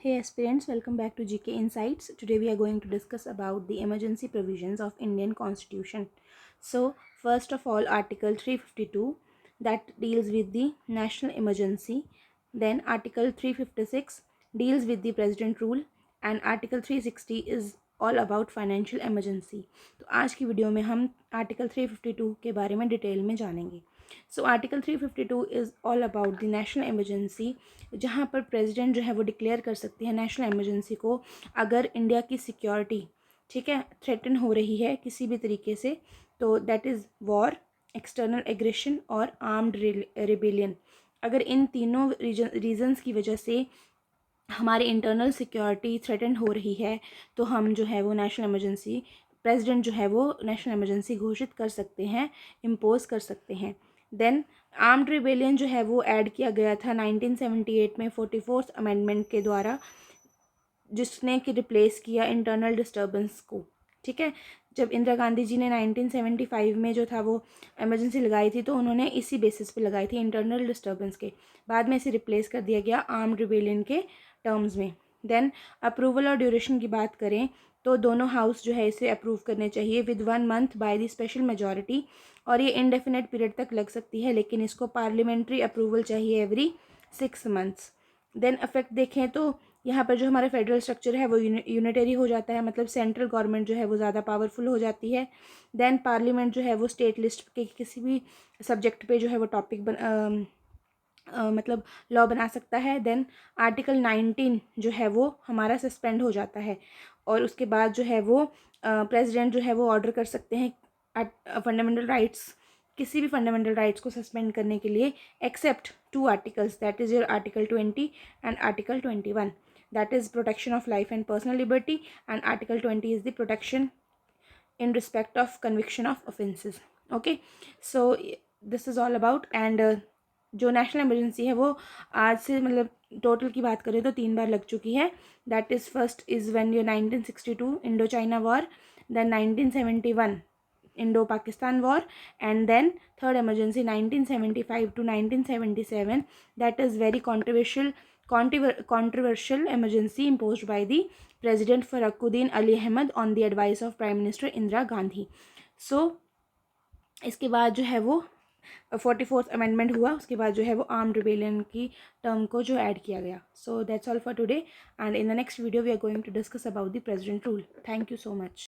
Hey aspirants, welcome back to GK Insights. Today we are going to discuss about the emergency provisions of Indian Constitution. So, first of all, Article 352 that deals with the national emergency. Then Article 356 deals with the president rule and Article 360 is all about financial emergency. तो आज की video में हम article 352 के बारे में detail में जानेंगे. So article 352 is all about the national emergency, जहाँ पर प्रेसिडेंट जो है वो डिक्लेयर कर सकती है नेशनल इमरजेंसी को अगर इंडिया की सिक्योरिटी, ठीक है, थ्रेटन हो रही है किसी भी तरीके से. तो that is war, external aggression और आर्म्ड रिबेलियन. अगर इन तीनों रीजन्स की वजह से हमारी इंटरनल सिक्योरिटी थ्रेटन हो रही है तो हम जो है वो नेशनल इमरजेंसी, प्रेसिडेंट जो है वो नेशनल इमरजेंसी घोषित कर सकते हैं, इम्पोज कर सकते हैं. देन आर्म्ड रिबेलियन जो है वो ऐड किया गया था 1978 में 44th अमेंडमेंट के द्वारा, जिसने कि रिप्लेस किया इंटरनल डिस्टर्बेंस को. ठीक है, जब इंदिरा गांधी जी ने 1975 में जो था वो इमरजेंसी लगाई थी तो उन्होंने इसी बेसिस पे लगाई थी, इंटरनल डिस्टर्बेंस के. बाद में इसे रिप्लेस कर दिया गया आर्म्ड रिबेलियन के टर्म्स में. देन अप्रूवल और ड्यूरेशन की बात करें तो दोनों हाउस जो है इसे अप्रूव करने चाहिए with 1 month by the special majority, और ये इंडेफिनेट पीरियड तक लग सकती है लेकिन इसको पार्लियामेंट्री अप्रूवल चाहिए एवरी 6 मंथ्स. देन इफेक्ट देखें तो यहाँ पर जो हमारा फेडरल स्ट्रक्चर है वो यूनिटरी हो जाता है, मतलब सेंट्रल गवर्नमेंट जो है वो ज़्यादा पावरफुल हो जाती है. देन पार्लियामेंट जो है वो स्टेट लिस्ट के किसी भी सब्जेक्ट पे जो है वो टॉपिक मतलब लॉ बना सकता है. देन आर्टिकल 19 जो है वो हमारा सस्पेंड हो जाता है और उसके बाद जो है वो प्रेसिडेंट जो है वो ऑर्डर कर सकते हैं फंडामेंटल राइट्स, किसी भी फंडामेंटल राइट्स को सस्पेंड करने के लिए except 2 articles, that is your article 20 and article 21. that is protection of life and personal liberty, and article 20 is the protection in respect of conviction of offenses. okay, so this is all about. and जो national emergency है वो आज से मतलब total की बात करें तो 3 बार लग चुकी है. That is first is when your 1962 Indo China war, then 1971 Indo Pakistan war, and then third emergency 1975 to 1977. That is very controversial emergency imposed by the President Fakhruddin Ali Ahmed on the advice of Prime Minister Indira Gandhi. So इसके बाद जो है वो 44th amendment हुआ, उसके बाद जो है वो आर्म्ड रिबेलियन की टर्म को जो ऐड किया गया. So that's all for today, and in the next video we are going to discuss about the president rule. Thank you so much.